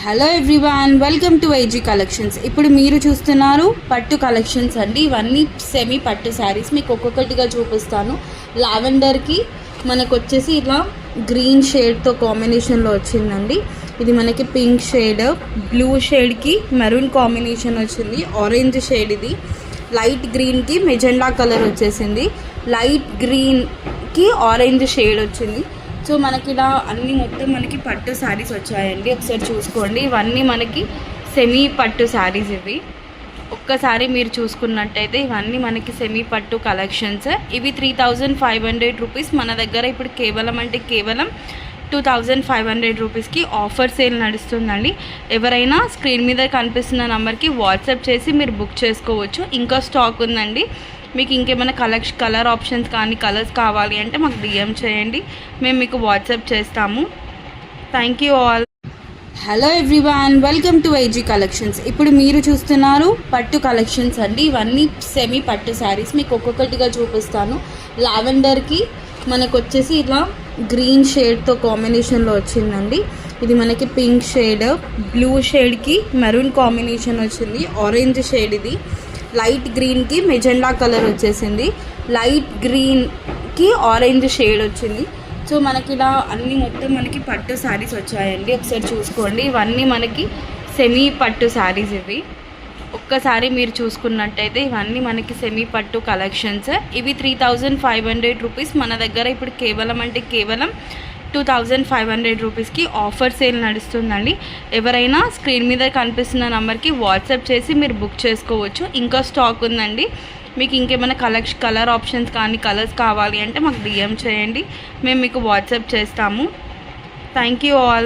Hello everyone, welcome to IG collections. ఇప్పుడు మీరు చూస్తున్నారు పట్టు కలెక్షన్స్ అండి. ఇవన్నీ సెమీ పట్టు శారీస్ మీకు ఒక్కొక్కటిగా చూపిస్తాను. లావెండర్కి మనకు వచ్చేసి ఇలా గ్రీన్ షేడ్తో కాంబినేషన్లో వచ్చిందండి. ఇది మనకి పింక్ షేడ్, బ్లూ షేడ్కి మెరూన్ కాంబినేషన్ వచ్చింది, ఆరెంజ్ షేడ్, ఇది లైట్ గ్రీన్కి మెజెండా కలర్ వచ్చేసింది, లైట్ గ్రీన్కి ఆరెంజ్ షేడ్ వచ్చింది. సో మనకి ఇలా అన్ని మొత్తం మనకి పట్టు శారీస్ వచ్చాయండి. ఒకసారి చూసుకోండి, ఇవన్నీ మనకి సెమీ పట్టు శారీస్. ఇవి ఒక్కసారి మీరు చూసుకున్నట్టయితే ఇవన్నీ మనకి సెమీ పట్టు కలెక్షన్స్. ఇవి 3500 రూపీస్ మన దగ్గర ఇప్పుడు కేవలం 2500 రూపీస్కి ఆఫర్ సేల్ నడుస్తుందండి. ఎవరైనా స్క్రీన్ మీద కనిపిస్తున్న నెంబర్కి వాట్సాప్ చేసి మీరు బుక్ చేసుకోవచ్చు. ఇంకా స్టాక్ ఉందండి. మీకు ఇంకేమైనా కలర్ ఆప్షన్స్ కానీ కలర్స్ కావాలి అంటే మాకు డిఎం చేయండి, మేము మీకు వాట్సాప్ చేస్తాము. Thank you all. Hello everyone, welcome to IG collections. ఇప్పుడు మీరు చూస్తున్నారు పట్టు కలెక్షన్స్ అండి. ఇవన్నీ సెమీ పట్టు శారీస్ మీకు ఒక్కొక్కటిగా చూపిస్తాను. లావెండర్కి మనకు వచ్చేసి ఇలా గ్రీన్ షేడ్తో కాంబినేషన్లో వచ్చిందండి. ఇది మనకి పింక్ షేడ్, బ్లూ షేడ్కి మెరూన్ కాంబినేషన్ వచ్చింది, ఆరెంజ్ షేడ్, ఇది లైట్ గ్రీన్కి మెజెండా కలర్ వచ్చేసింది, లైట్ గ్రీన్కి ఆరెంజ్ షేడ్ వచ్చింది. సో మనకి ఇలా అన్ని మొత్తం మనకి పట్టు శారీస్ వచ్చాయండి. ఒకసారి చూసుకోండి, ఇవన్నీ మనకి సెమీ పట్టు శారీస్. ఇవి ఒక్కసారి మీరు చూసుకున్నట్టయితే ఇవన్నీ మనకి సెమీ పట్టు కలెక్షన్స్. ఇవి 3500 రూపీస్ మన దగ్గర ఇప్పుడు కేవలం 2500 రూపీస్కి ఆఫర్ సేల్ నడుస్తుందండి. ఎవరైనా స్క్రీన్ మీద కనిపిస్తున్న నెంబర్కి వాట్సాప్ చేసి మీరు బుక్ చేసుకోవచ్చు. ఇంకా స్టాక్ ఉందండి. మీకు ఇంకేమైనా కలర్ ఆప్షన్స్ కానీ కలర్స్ కావాలి అంటే మాకు డిఎం చేయండి, మేము మీకు వాట్సాప్ చేస్తాము. Thank you all.